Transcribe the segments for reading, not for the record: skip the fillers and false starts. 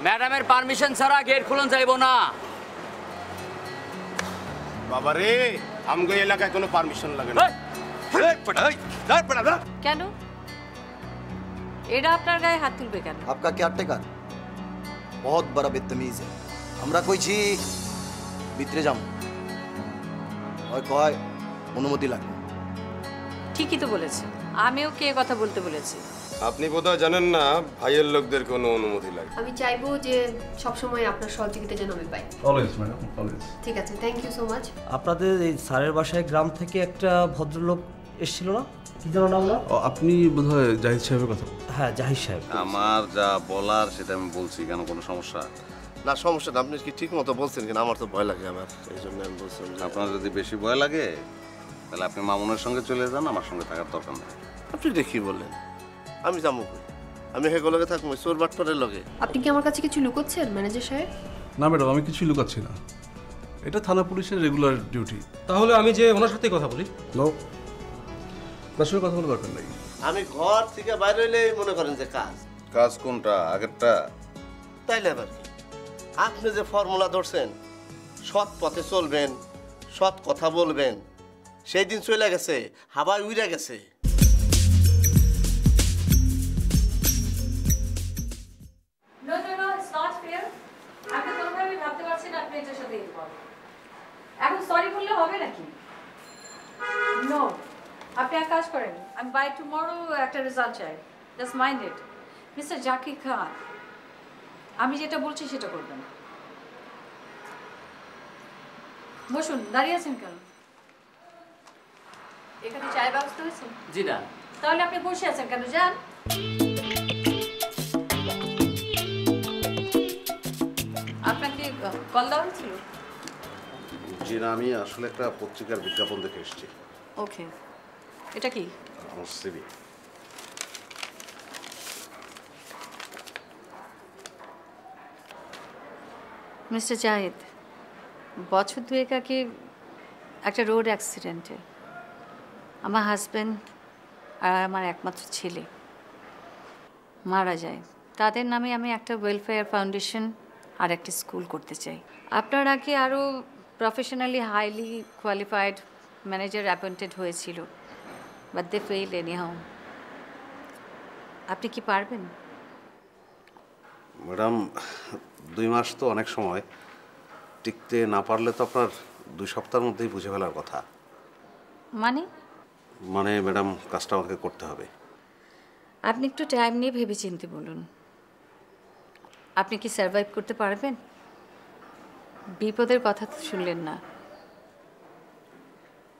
ম্যাডামের পারমিশন ছাড়া গেট খুলন যাইব না। বাবা রে, আমগো এলাকায় কোনো পারমিশন লাগে না। কেন? এরা আপনার গায়ে হাত তুলবে কেন? आपका क्या टेकर बहुत बड़ा बदतमीज है। আমরা কইছি ভিতরে যাম, ওই কয় অনুমতি লাগবে। ঠিকই তো বলেছে, আমিও কে কথা বলতে বলেছি। আপনি বোধহয় জানেন না ভাইয়ের লোকদের কোনো অনুমতি লাগে। আমি চাইবো যে সবসময় আপনার সহযোগিতা যেন আমি পাই। Always madam, always. ঠিক আছে, থ্যাংক ইউ সো মাচ। আপনাদের এই স্যারের বাসায় গ্রাম থেকে একটা ভদ্রলোক এসেছিল না, কি যেন নাম না? আপনি বোধহয় জাহিদ সাহেবের কথা। হ্যাঁ, জাহিদ সাহেব। আমার যা বলার সেটা আমি বলছি, কেন কোনো সমস্যা? না সমস্যা না, আপনি কি ঠিক মতো বলছেন কিনা? আমার তো ভয় লাগে, আমার এই জন্য আমি বলছিলাম। আপনার যদি বেশি ভয় লাগে তাহলে আপনি মামুনের সঙ্গে চলে যান, আমার সঙ্গে থাকার দরকার নেই। আপনি দেখি বললেন আমি যাবো, আমি হেগো লগে থাকবো চোর বাটপারের লগে। আপনি কি আমার কাছে কিছু লুকোচ্ছেন ম্যানেজার সাহেব? না ম্যাডাম, আমি কিছুই লুকাচ্ছি না, এটা থানা পুলিশের রেগুলার ডিউটি। তাহলে আমি যে ওনার সাথে কথা বলি? নো, তার সঙ্গে কথা বলার দরকার নেই। আমি ঘর থেকে বাইরে হইলে মনে করেন যে কাজ। কাজ কোনটা? আগেরটা? তাইলে আবার কি, আপনি যে ফর্মুলা ধরছেন সৎ পথে চলবেন, সৎ কথা বলবেন, সেই দিন চলে গেছে, হাওয়ায় উড়ে গেছে। এখন সরি বললে হবে নাকি? নো, আপনি এক কাজ করেন, আমি বাই টুমরো একটা রেজাল্ট চাই। Just mind it. Mister Zakir Khan, আমি যেটা বলছি সেটা করবেন। বসুন, দাঁড়িয়ে আছেন কেন? এখানে চায়ের ব্যবস্থা হয়েছে? জি না। তাহলে আপনি বসে আছেন কেন? যান। আপনাকে কল দেওয়া হয়েছিল? জি না, আমি আসলে একটা পত্রিকার বিজ্ঞাপন দেখে এসেছি। ওকে, এটা কি? আমার সিভি। মিস্টার জাহিদ, বছর দুয়েক আগে একটা রোড অ্যাক্সিডেন্টে আমার হাজব্যান্ড আর আমার একমাত্র ছেলে মারা যায়। তাদের নামে আমি একটা ওয়েলফেয়ার ফাউন্ডেশন আর একটা স্কুল করতে চাই। আপনার আগে আরও professionally highly qualified manager appointed হয়েছিল, বাট দে ফেইল এনিহাউ। আপনি কি পারবেন? ম্যাডাম, 2 মাস তো অনেক সময়, টিকতে না পারলে তো আপনার 2 সপ্তাহের মধ্যেই বুঝে ফেলার কথা। মানে ম্যাডাম, কাজটা আমাকে করতে হবে। আপনি একটু টাইম নিয়ে ভেবে চিন্তে বলুন। আপনি কি সার্ভাইভ করতে পারবেন? বিপদের কথা তো শুনলেন না।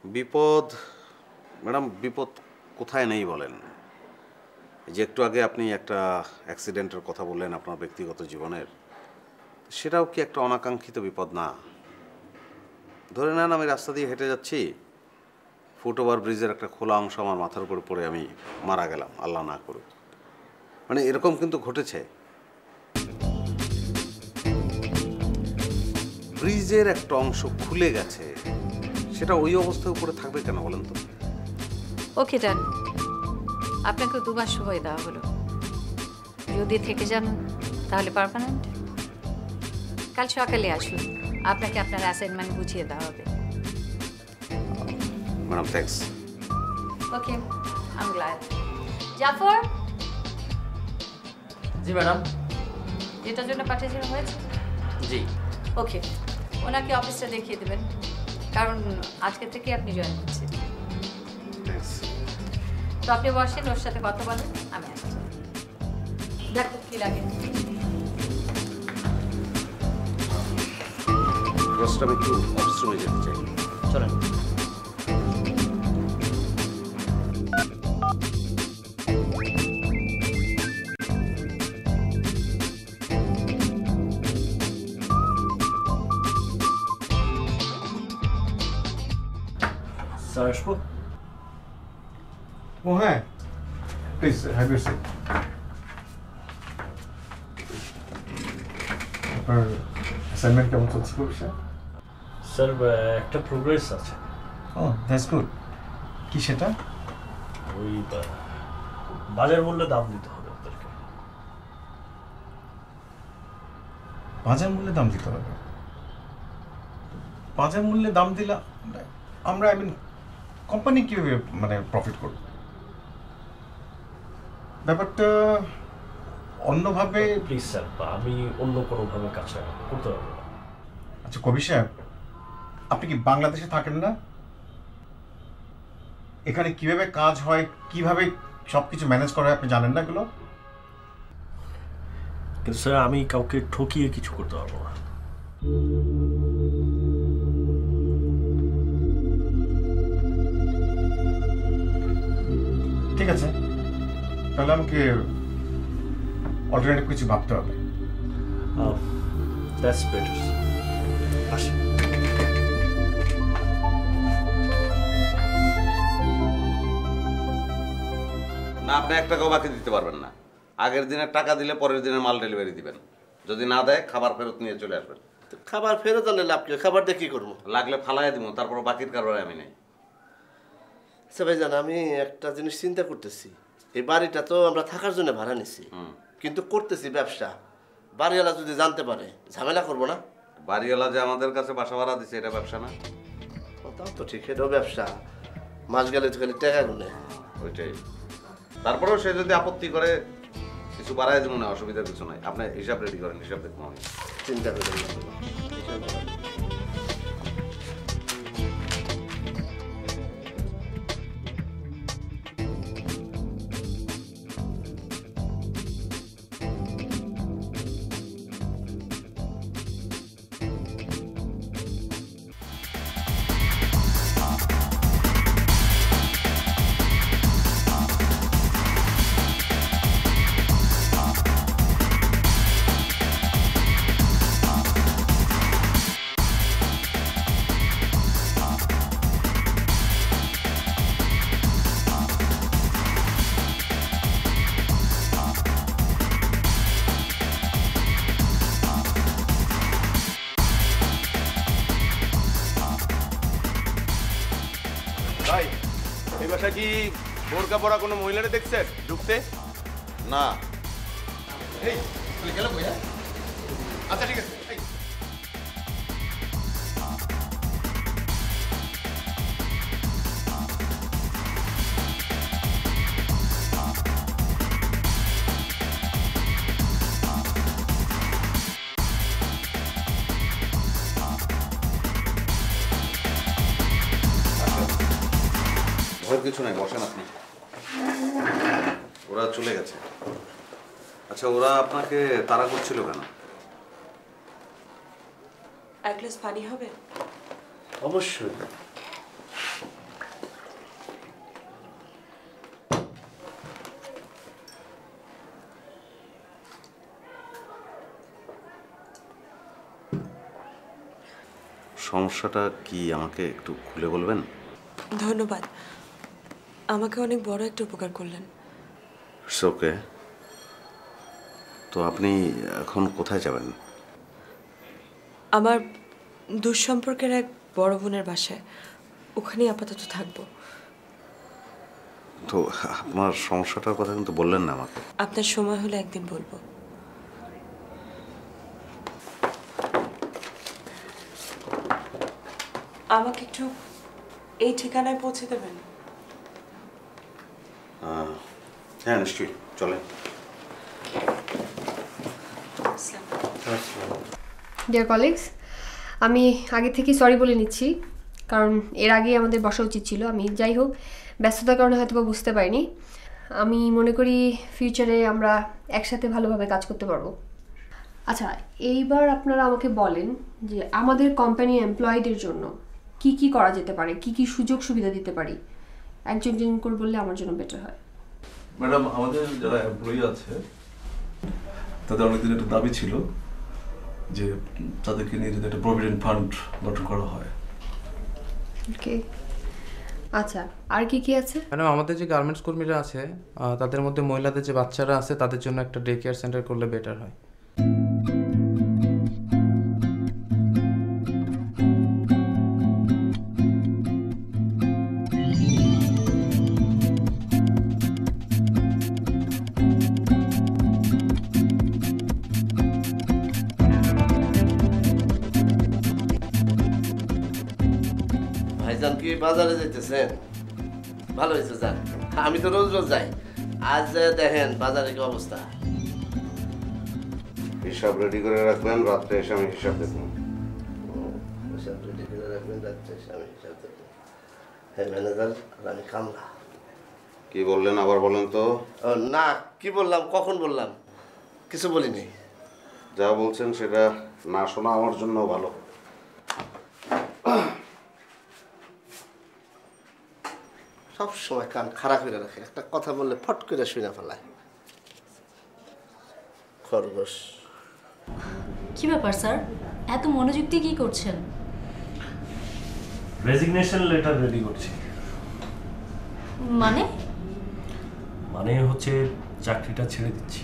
বিপদ? ম্যাডাম, বিপদ কোথায় নেই বলেন? যে একটু আগে আপনি একটা অ্যাক্সিডেন্টের কথা বললেন আপনার ব্যক্তিগত জীবনের, সেটাও কি একটা অনাকাঙ্ক্ষিত বিপদ না? ধরে নেন আমি রাস্তা দিয়ে হেঁটে যাচ্ছি, ফুটওভার ব্রিজের একটা খোলা অংশ আমার মাথার উপর পড়ে আমি মারা গেলাম, আল্লাহ না করুক। মানে এরকম কিন্তু ঘটেছে। ব্রিজের একটা অংশ খুলে গেছে, সেটা ওই অবস্থায় উপরে থাকবে কেন বলেন তো? ওকে ডান, আপনাকে 2 মাস সময় দেওয়া হলো। যদি থেকে যান তাহলে পার্মানেন্ট। কাল সকালে আসুন, আপনাকে আপনার অ্যাসাইনমেন্ট বুঝিয়ে দেওয়া হবে। Madam thanks. Okay, I am glad. Jafar. জি ম্যাডাম। এটার জন্য পাঠিয়েছিলেন হয়েছে? জি। ওকে, ওনাকে অফিসটা দেখিয়ে দেবেন, কারণ আজকে থেকে আপনি জয়েন করছেন। তো আপনি বসেন, ওর সাথে কথা বলেন, আমি আসছি। দেখো কি লাগে। আমি একটু অফিস রুমে যেতে চাই। চলেন। স্যার আসবো? ও হ্যাঁ, প্লিজ হ্যাভ ইউর সিট। আপনার অ্যাসাইনমেন্ট কেমন চলছে কবিশা? স্যার একটা প্রোগ্রেস আছে। ও দ্যাটস গুড। কি সেটা? ওই বাজার মূল্যে দাম দিতে হবে আপনাদেরকে। বাজার মূল্যে দাম দিতে হবে? বাজার মূল্যে দাম দিলে আমরা কোম্পানি কীভাবে প্রফিট করব? ব্যাপারটা অন্যভাবে। প্লিজ স্যার, আমি অন্য কোনোভাবে কাজটা করতে পারবো না। আচ্ছা কবি সাহেব, আপনি কি বাংলাদেশে থাকেন না? এখানে কিভাবে কাজ হয়, কিভাবে সবকিছু ম্যানেজ করা হয় আপনি জানেন না এগুলো? কিন্তু স্যার আমি কাউকে ঠকিয়ে কিছু করতে পারবো না। ঠিক আছে, তাহলে আমাকে অল্টারনেটিভ কিছু ভাবতে হবে। That's better. আসি। না, আপনি 1 টাকাও বাকি দিতে পারবেন না। আগের দিনের টাকা দিলে পরের দিনের মাল ডেলিভারি দিবেন। যদি না দেয় খাবার ফেরত নিয়ে চলে আসবেন। খাবার ফেরত আনলে লাভ কি? খাবার দিয়ে কি করবো? লাগলে ফালাই দিব, তারপর বাকির কারবারে আমি নেই। আচ্ছা ভাইজান, আমি একটা জিনিস চিন্তা করতেছি। এই বাড়িটা তো আমরা থাকার জন্য ভাড়া নিছি, কিন্তু করতেছি ব্যবসা। বাড়িওয়ালা যদি জানতে পারে ঝামেলা করবো না? বাড়িওয়ালা যে আমাদের কাছে বাসা ভাড়া দিছে এটা ব্যবসা না? তাও তো ঠিক, এটাও ব্যবসা। মাস গেলে তো খালি টাকা গুনে। ওইটাই। তারপরেও সে যদি আপত্তি করে কিছু বাড়াই দেবো না, অসুবিধার কিছু নাই। আপনি হিসাব রেডি করেন, হিসাব দেখবো আমি। চিন্তা করেন না। ভাই, এই বাসা কি বোরকা পরা কোনো মহিলারে দেখছেন ঢুকতে? না। এই গেল কই? আচ্ছা ঠিক আছে। ভয়ের কিছু নাই, বসেন আপনি। ওরা চলে গেছে। আচ্ছা, ওরা আপনাকে তাড়া করছিল কেন? এক গ্লাস পানি হবে? অবশ্যই। সমস্যাটা কি আমাকে একটু খুলে বলবেন? ধন্যবাদ, আমাকে অনেক বড় একটা উপকার করলেন। ওকে। তো আপনি এখন কোথায় যাবেন? আমার দুঃসম্পর্কের এক বড় বোনের বাসায়, ওখানেই আপাতত থাকবো। তো আপনার সমস্যাটার কথা কিন্তু বললেন না আমাকে। আপনার সময় হলে একদিন বলবো। আমাকে একটু এই ঠিকানায় পৌঁছে দেবেন? হ্যাঁ নিশ্চয়ই, চলেন। ডিয়ার কলিগস, আমি আগে থেকেই সরি বলে নিচ্ছি, কারণ এর আগেই আমাদের বসা উচিত ছিল। আমি যাই হোক ব্যস্ততার কারণে হয়তো বা বুঝতে পারিনি। আমি মনে করি ফিউচারে আমরা একসাথে ভালোভাবে কাজ করতে পারবো। আচ্ছা, এইবার আপনারা আমাকে বলেন যে আমাদের কোম্পানি এমপ্লয়ীদের জন্য কি কি করা যেতে পারে, কি কি সুযোগ সুবিধা দিতে পারি, একজন করে বললে আমার জন্য বেটার হয়। ম্যাডাম, আমাদের যারা এমপ্লয়ি আছে তাদের অনেকদিন একটা দাবি ছিল যে তাদেরকে নিয়ে যদি একটা প্রভিডেন্ট ফান্ড গঠন করা হয়। ওকে, আচ্ছা, আর কি কি আছে? ম্যাডাম আমাদের যে গার্মেন্টস কর্মীরা আছে তাদের মধ্যে মহিলাদের যে বাচ্চারা আছে তাদের জন্য একটা ডে কেয়ার সেন্টার করলে বেটার হয়। ভাইজান কি বাজারে যাইতেছেন? ভালো হয়েছে যান, আমি তো রোজ রোজ যাই, আজ দেখেন বাজারে কি অবস্থা। হিসাব রেডি করে রাখবেন, রাত্রে এসে আমি হিসাব দেখব। হিসাব রেডি করে রাখবেন, রাত্রে এসে আমি হিসাব দেখব। হ্যাঁ ম্যানেজার, আর আমি কামলা। কি বললেন আবার বলেন তো? না, কি বললাম, কখন বললাম? কিছু বলিনি। যা বলছেন সেটা না শোনা আমার জন্য ভালো। সব সময় কান খারাপ করে রাখে, একটা কথা বললে ফট করে শুনে ফেলায়। খরগোশ। কি ব্যাপার স্যার, এত মনোযোগ দিয়ে কি করছেন? রেজিগনেশন লেটার রেডি করছি। মানে? মানে হচ্ছে চাকরিটা ছেড়ে দিচ্ছি।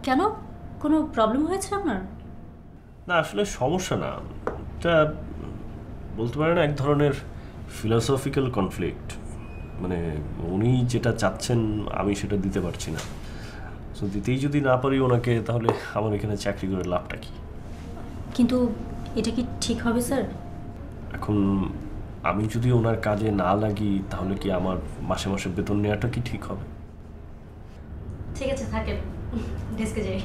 কেন, কোনো প্রবলেম হয়েছে আপনার? না আসলে সমস্যা না, এটা বলতে পারেন এক ধরনের ফিলোসফিক্যাল কনফ্লিক্ট। মানে উনি যেটা চাচ্ছেন আমি সেটা দিতে পারছি না, সো দিতেই যদি না পারি ওনাকে, তাহলে আমার এখানে চাকরি করে লাভটা কি? কিন্তু এটা কি ঠিক হবে স্যার? এখন আমি যদি ওনার কাজে না লাগি তাহলে কি আমার মাসে মাসে বেতন নেওয়াটা কি ঠিক হবে? ঠিক আছে, থাকেন, ডেস্কে যাই।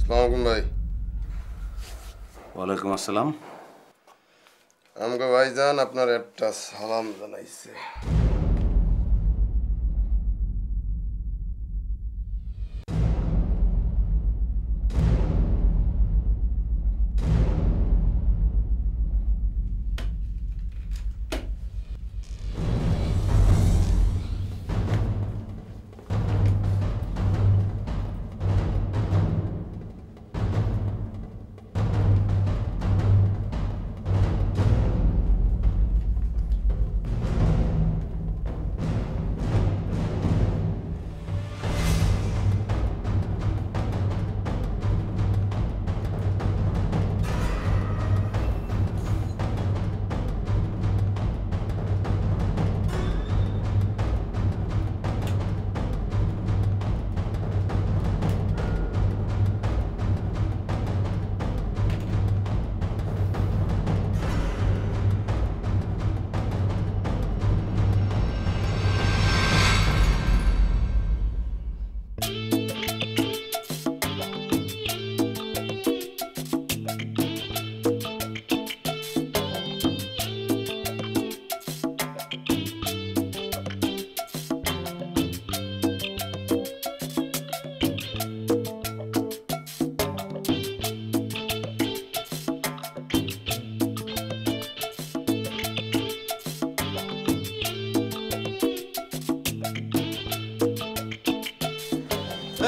আসসালামু ভাই। ওয়ালাইকুম আসসালাম। আমাকে ভাইজান আপনার একটা সালাম জানাইছে।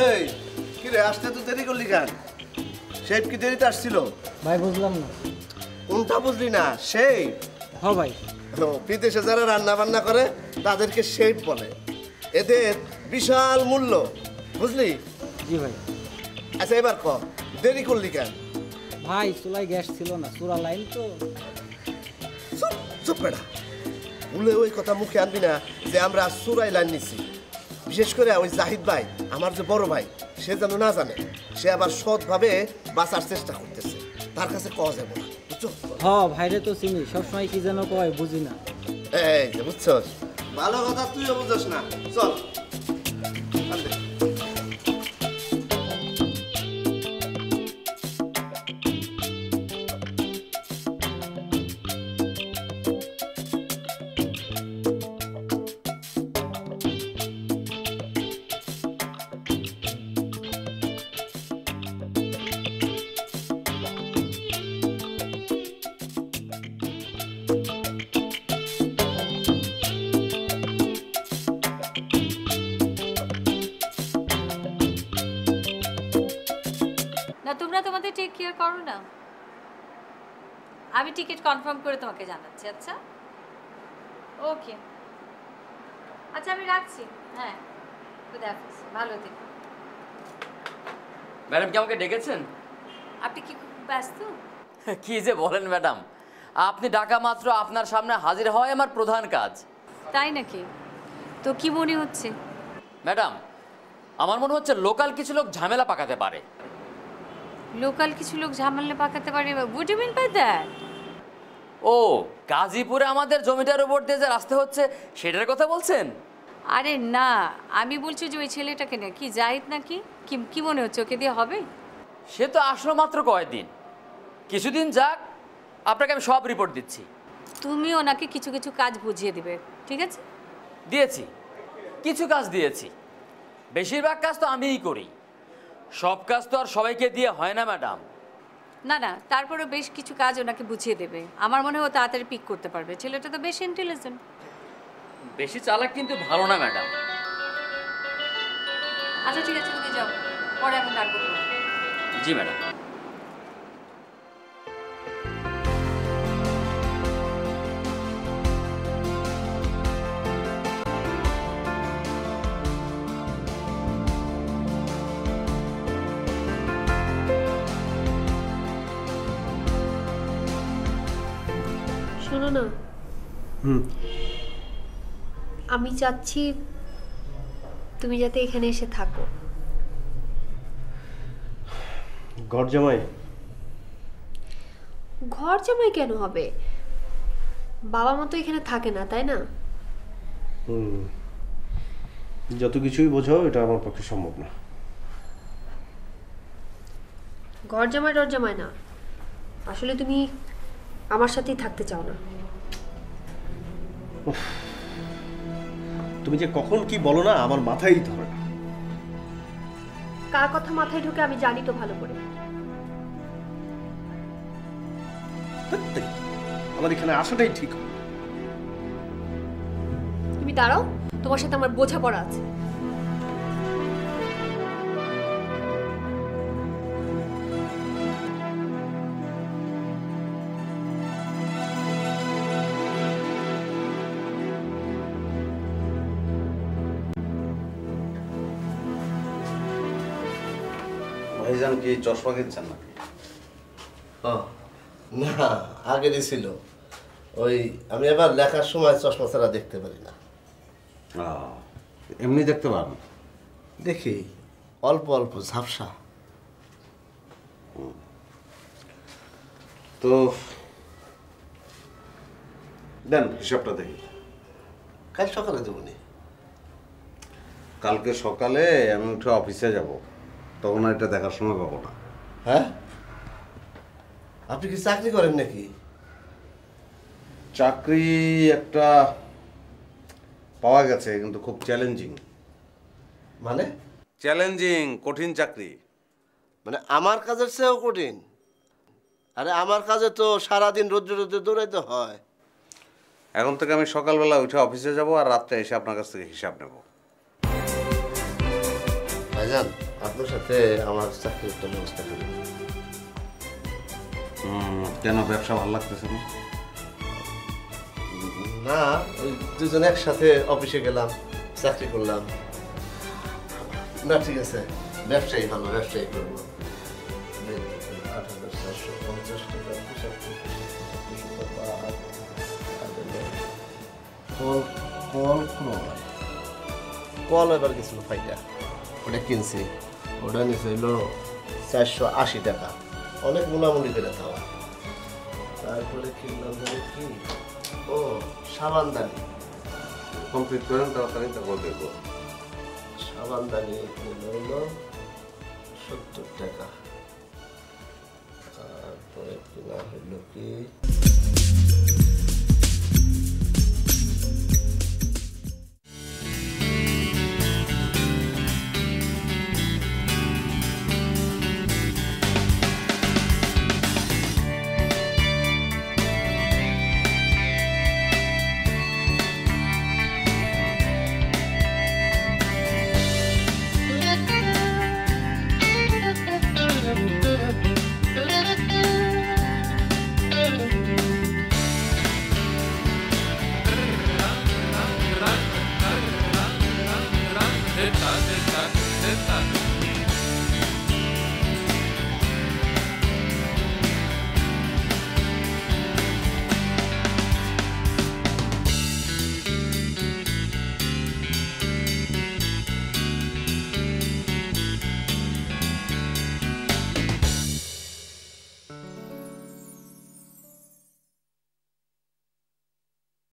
এই কি রে, আসতে তো দেরি করলি কেন? শেফ কি দেরিতে আসছিল? ভাই বুঝলাম না। কোনটা বুঝলি না? শেফ। হ্যাঁ ভাই। বিদেশে যারা রান্না বান্না করে তাদেরকে শেফ বলে, এদের বিশাল মূল্য, বুঝলি? জি ভাই। আচ্ছা এবার ক, দেরি করলি কেন? ভাই চুলায় গ্যাস ছিল না, চূড়া লাইন তো। চুপ চুপ বেটা, বলে ওই কথা মুখে আনবি না যে আমরা চূড়ায় লাইন নিছি। বিশেষ করে ওই জাহিদ ভাই, আমার যে বড় ভাই, সে যেন না জানে। সে আবার সৎভাবে বাঁচার চেষ্টা করতেছে, তার কাছে কওয়া যাবে না, বুঝছো? হ্যাঁ ভাইরে তো চিনি, সবসময় কি যেন কয় বুঝি না। এই যে বুঝছস, ভালো কথা তুইও বুঝছ না। চল না তোমরা তোমাদের টেক কেয়ার করো না, আমি টিকিট কনফার্ম করে তোমাকে জানাচ্ছি। আচ্ছা ওকে, আচ্ছা আমি রাখছি। হ্যাঁ খুদাহাফেজ, ভালো থেকো। ম্যাডাম কি আমাকে ডেকেছেন? আপনি কি খুব ব্যস্ত? কি যে বলেন ম্যাডাম, আপনি ডাকা মাত্র আপনার সামনে হাজির হওয়াই আমার প্রধান কাজ। তাই নাকি? তো কি মনে হচ্ছে? ম্যাডাম আমার মনে হচ্ছে লোকাল কিছু লোক ঝামেলা পাকাতে পারে। লোকাল কিছু লোক ঝামেলা পাকাতে পারে? What you mean by that? ও গাজীপুরে আমাদের জমিটার উপর দিয়ে যে রাস্তা হচ্ছে সেটার কথা বলছেন? আরে না, আমি বলছি যে ওই ছেলেটাকে না, কি জাহিদ নাকি, কি মনে হচ্ছে ওকে দিয়ে হবে? সে তো আসলো মাত্র কয়েকদিন, কিছুদিন যাক, আপনাকে আমি সব রিপোর্ট দিচ্ছি। তুমি ওনাকে কিছু কিছু কাজ বুঝিয়ে দিবে, ঠিক আছে? দিয়েছি, কিছু কাজ দিয়েছি, বেশিরভাগ কাজ তো আমিই করি, সব কাজ তো আর সবাইকে দিয়ে হয় না ম্যাডাম। না না, তারপরে বেশ কিছু কাজ ওনাকে বুঝিয়ে দেবে, আমার মনে হয় তাড়াতাড়ি পিক করতে পারবে। ছেলেটা তো বেশ ইন্টেলিজেন্ট। বেশি চালাক কিন্তু ভালো না ম্যাডাম। আচ্ছা ঠিক আছে, তুমি যাও, পরে এখন ডাকবো। জি ম্যাডাম। শোনো না, আমি চাচ্ছি তুমি যাতে এখানে এসে থাকো। ঘর জামাই? ঘর জামাই কেন হবে? বাবা মা তো এখানে থাকে না, তাই না? যত কিছুই বোঝাও, এটা আমার পক্ষে সম্ভব না। ঘর জামাই টর জামাই না, আসলে তুমি আমার সাথেই থাকতে চাও না। তুমি যে কখন কি বলো না, আমার মাথায় ধরে না। কার কথা মাথায় ঢোকে আমি জানি তো ভালো করে। আমার এখানে আসাটাই ঠিক। তুমি দাঁড়াও, তোমার সাথে আমার বোঝাপড়া আছে। ভাইজান কি চশমা কিনছেন নাকি? না, আগেরই ছিল। ওই আমি আবার লেখার সময় চশমা ছাড়া দেখতে পারি না। এমনি দেখতে পারেন? দেখি অল্প অল্প ঝাপসা। তো দেন হিসাবটা দেখি। কাল সকালে দেবনি? কালকে সকালে আমি উঠে অফিসে যাব, তখন এটা দেখার সময় পাবো না। হ্যাঁ, আপনি কি চাকরি করেন নাকি? চাকরি একটা পাওয়া গেছে, কিন্তু খুব চ্যালেঞ্জিং। মানে? চ্যালেঞ্জিং, কঠিন চাকরি। মানে আমার কাজের চেয়েও কঠিন? আরে আমার কাজে তো সারাদিন রোদ্রে রোদ্রে দৌড়াইতে হয়। এখন থেকে আমি সকালবেলা উঠে অফিসে যাব আর রাত্রে এসে আপনার কাছ থেকে হিসাব নেব। ভাইজান, আপনার সাথে আমার চাকরির একটা ব্যবস্থা করি। কেন, ব্যবসা ভালো লাগতেছে না? না, ওই দুজন একসাথে অফিসে গেলাম, চাকরি করলাম। না ঠিক আছে, ব্যবসায়ী ভালো, ব্যবসায়ী করবো। ৮,৪৫০ টাকা হিসাব কল এবার গেছিল ফাইটা, ওটা কিনছি। ওটা নিচে হইল ৪৮০ টাকা, অনেক মোলামুলি করে খাওয়া। তারপরে কিনলাম জানি কি, ও সাবানদানি। কমপ্লিট করেন তাড়াতাড়ি, তারপর দেখবো। সাবানদানি হইল ৭০ টাকা। তারপরে কিনা হইল কি